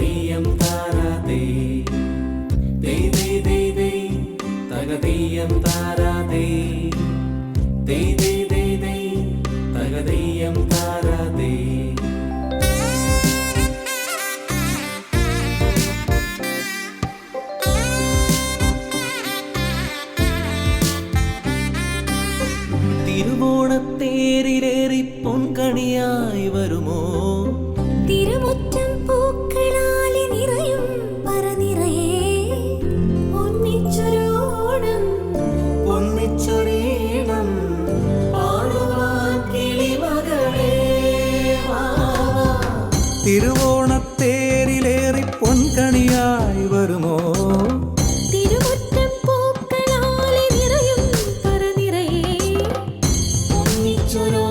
തകതെയ്യം താരാതേ ദേ ദേ ദേ ദേ തകതെയ്യം താരാതേ ദേ ദേ ദേ ദേ തകതെയ്യം താരാതേ തിരുവോണത്തേരിലേറി പൊൻകണിയായി വരുമോ തിരുമുറ്റം പൂക്കളാലെ നിറയും പറനിറയെ ഒന്നിച്ചൊരോണം ഒന്നിച്ചൊരീണം പാടുവാൻ കിളിമകളേ വാ വാ. തിരുവോണത്തേരിലേറി പൊൻകണിയായി വരുമോ തിരുമുറ്റം പൂക്കളാലെ നിറയും പറനിറയെ ഒന്നിച്ചൊരോ